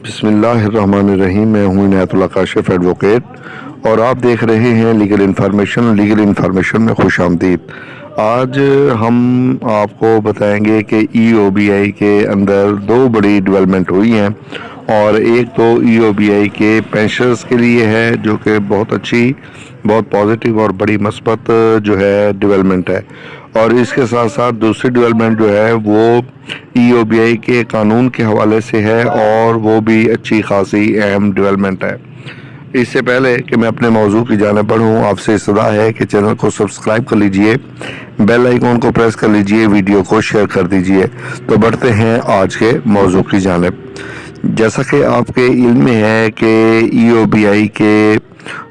بسم اللہ الرحمن الرحیم۔ میں ہوں عنایت اللہ کاشف ایڈوکیٹ اور آپ دیکھ رہے ہیں لیگل انفارمیشن میں خوش آمدید۔ آج ہم آپ کو بتائیں گے کہ ای او بی آئی کے اندر دو بڑی ڈیولپمنٹ ہوئی ہیں، اور ایک تو ای او بی آئی کے پینشنرز کے لیے ہے، جو کہ بہت اچھی، بہت پازیٹیو اور بڑی مثبت جو ہے ڈیولپمنٹ ہے، اور اس کے ساتھ ساتھ دوسری ڈیولپمنٹ جو ہے وہ ای او بی آئی کے قانون کے حوالے سے ہے، اور وہ بھی اچھی خاصی اہم ڈیولپمنٹ ہے۔ اس سے پہلے کہ میں اپنے موضوع کی جانب بڑھوں، آپ سے استدعا ہے کہ چینل کو سبسکرائب کر لیجئے، بیل آئیکن کو پریس کر لیجئے، ویڈیو کو شیئر کر دیجئے۔ تو بڑھتے ہیں آج کے موضوع کی جانب۔ جیسا کہ آپ کے علم میں ہے کہ ای او بی آئی کے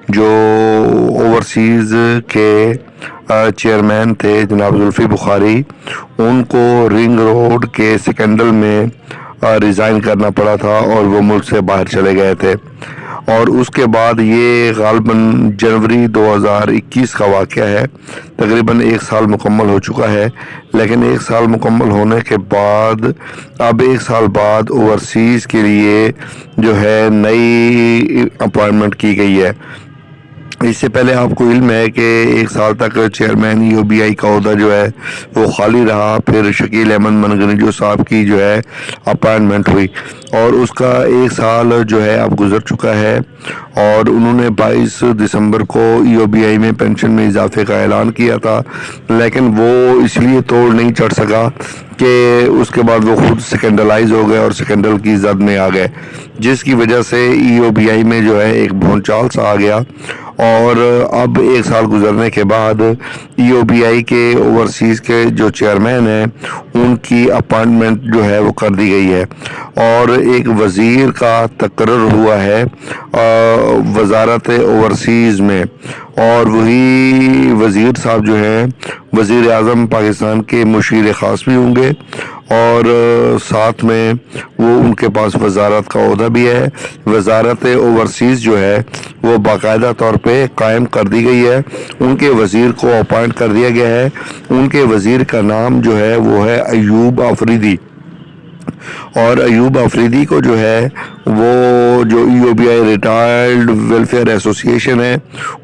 جو اوورسیز کے چیئرمین تھے جناب زلفی بخاری، ان کو رنگ روڈ کے سکینڈل میں ریزائن کرنا پڑا تھا اور وہ ملک سے باہر چلے گئے تھے، اور اس کے بعد یہ غالباً جنوری 2021 کا واقعہ ہے۔ تقریباً ایک سال مکمل ہو چکا ہے، لیکن ایک سال مکمل ہونے کے بعد اب ایک سال بعد اوورسیز کے لیے جو ہے نئی اپوائنٹمنٹ کی گئی ہے۔ اس سے پہلے آپ کو علم ہے کہ ایک سال تک چیئرمین ای او بی آئی کا عہدہ جو ہے وہ خالی رہا، پھر شکیل احمد منگنیجو صاحب کی جو ہے اپائنٹمنٹ ہوئی، اور اس کا ایک سال جو ہے اب گزر چکا ہے، اور انہوں نے 22 دسمبر کو ای او بی آئی میں پینشن میں اضافے کا اعلان کیا تھا، لیکن وہ اس لیے توڑ نہیں چڑھ سکا کہ اس کے بعد وہ خود سیکنڈلائز ہو گئے اور سیکنڈل کی زد میں آ گئے، جس کی وجہ سے ای او بی آئی میں جو ہے ایک بھونچال سا آ گیا، اور اب ایک سال گزرنے کے بعد ای او بی آئی کے اوورسیز کے جو چیئرمین ہیں ان کی اپائنٹمنٹ جو ہے وہ کر دی گئی ہے، اور ایک وزیر کا تقرر ہوا ہے وزارت اوورسیز میں، اور وہی وزیر صاحب جو ہیں وزیر اعظم پاکستان کے مشیر خاص بھی ہوں گے، اور ساتھ میں وہ ان کے پاس وزارت کا عہدہ بھی ہے۔ وزارت اوورسیز جو ہے وہ باقاعدہ طور پہ قائم کر دی گئی ہے، ان کے وزیر کو اپائنٹ کر دیا گیا ہے۔ ان کے وزیر کا نام جو ہے وہ ہے ایوب آفریدی، اور ایوب آفریدی کو جو ہے وہ جو ای او بی آئی ریٹائرڈ ویلفیئر ایسوسی ایشن ہے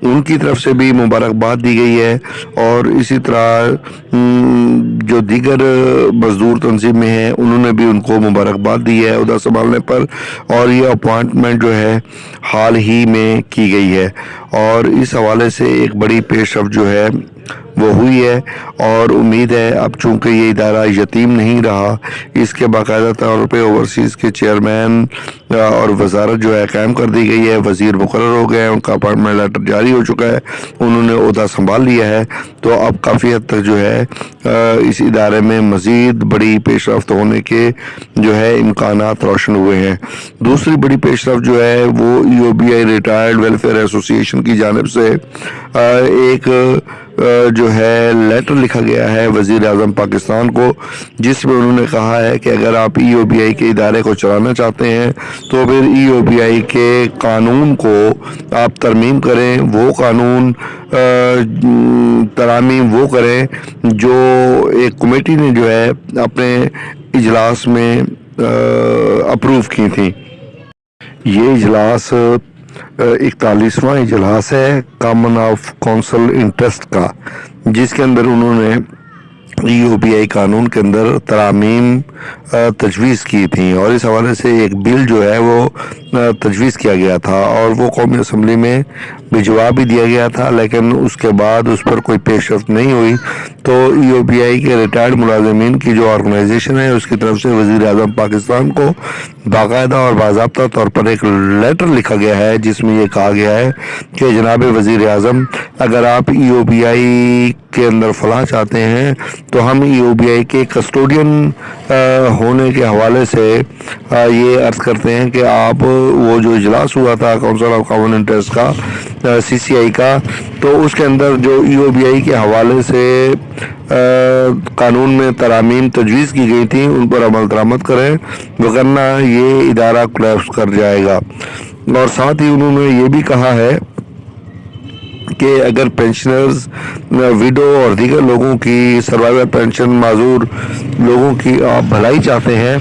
ان کی طرف سے بھی مبارکباد دی گئی ہے، اور اسی طرح جو دیگر مزدور تنظیمیں ہیں انہوں نے بھی ان کو مبارکباد دی ہے عہدہ سنبھالنے پر، اور یہ اپوائنٹمنٹ جو ہے حال ہی میں کی گئی ہے، اور اس حوالے سے ایک بڑی پیش رفت جو ہے وہ ہوئی ہے، اور امید ہے اب چونکہ یہ ادارہ یتیم نہیں رہا، اس کے باقاعدہ طور پہ اوورسیز کے چیئرمین اور وزارت جو ہے قائم کر دی گئی ہے، وزیر مقرر ہو گئے ہیں، ان کا اپائنٹمنٹ لیٹر جاری ہو چکا ہے، انہوں نے عہدہ سنبھال لیا ہے، تو اب کافی حد تک جو ہے اس ادارے میں مزید بڑی پیش رفت ہونے کے جو ہے امکانات روشن ہوئے ہیں۔ دوسری بڑی پیش رفت جو ہے وہ ای او بی آئی ریٹائرڈ ویلفیئر ایسوسی ایشن کی جانب سے ایک جو ہے لیٹر لکھا گیا ہے وزیر اعظم پاکستان کو، جس میں انہوں نے کہا ہے کہ اگر آپ ای او بی آئی کے ادارے کو چلانا چاہتے ہیں تو پھر ای او بی آئی کے قانون کو آپ ترمیم کریں، وہ قانون ترامیم وہ کریں جو ایک کمیٹی نے جو ہے اپنے اجلاس میں اپروو کی تھی۔ یہ اجلاس 41واں اجلاس ہے کامن آف کونسل انٹرسٹ کا، جس کے اندر انہوں نے ای او بی آئی قانون کے اندر ترامیم تجویز کی تھیں، اور اس حوالے سے ایک بل جو ہے وہ تجویز کیا گیا تھا، اور وہ قومی اسمبلی میں بھجوا بھی دیا گیا تھا، لیکن اس کے بعد اس پر کوئی پیش رفت نہیں ہوئی، تو ای او بی آئی کے ریٹائرڈ ملازمین کی جو آرگنائزیشن ہے اس کی طرف سے وزیر اعظم پاکستان کو باقاعدہ اور باضابطہ طور پر ایک لیٹر لکھا گیا ہے، جس میں یہ کہا گیا ہے کہ جناب وزیر اعظم، اگر آپ ای او بی آئی کے اندر فلاح چاہتے ہیں تو ہم ای او بی آئی کے کسٹوڈین ہونے کے حوالے سے یہ عرض کرتے ہیں کہ آپ وہ جو اجلاس ہوا تھا کونسل آف کامن انٹرسٹ کا سی سی آئی کا، تو اس کے اندر جو ای او بی آئی کے حوالے سے قانون میں ترامیم تجویز کی گئی تھی ان پر عمل درآمد کریں، وگرنہ یہ ادارہ کولیپس کر جائے گا۔ اور ساتھ ہی انہوں نے یہ بھی کہا ہے کہ اگر پینشنرز، ویڈو اور دیگر لوگوں کی سروائیور پینشن معذور لوگوں کی آپ بھلائی چاہتے ہیں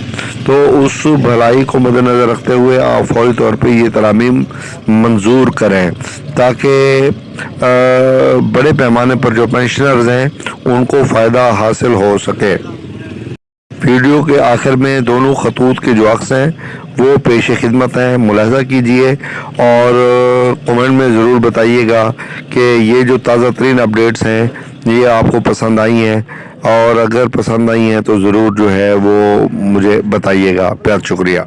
تو اس بھلائی کو مد نظر رکھتے ہوئے آپ فوری طور پہ یہ ترامیم منظور کریں تاکہ بڑے پیمانے پر جو پینشنرز ہیں ان کو فائدہ حاصل ہو سکے۔ ویڈیو کے آخر میں دونوں خطوط کے جو عکس ہیں وہ پیش خدمت ہیں، ملاحظہ کیجئے اور کمنٹ میں ضرور بتائیے گا کہ یہ جو تازہ ترین اپڈیٹس ہیں یہ آپ کو پسند آئی ہیں، اور اگر پسند آئی ہیں تو ضرور جو ہے وہ مجھے بتائیے گا۔ پیار شکریہ۔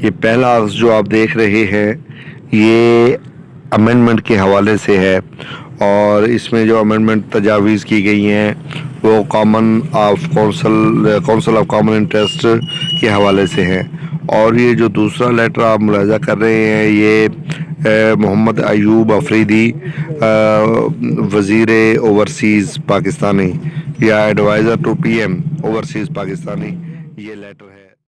یہ پہلا عکس جو آپ دیکھ رہے ہیں یہ امینڈمنٹ کے حوالے سے ہے، اور اس میں جو امینڈمنٹ تجاویز کی گئی ہیں وہ کونسل آف کامن انٹرسٹ کے حوالے سے ہیں، اور یہ جو دوسرا لیٹر آپ ملاحظہ کر رہے ہیں یہ محمد ایوب افریدی، وزیر اوورسیز پاکستانی یا adviser to P M overseas Pakistani, یہ لیٹر ہے۔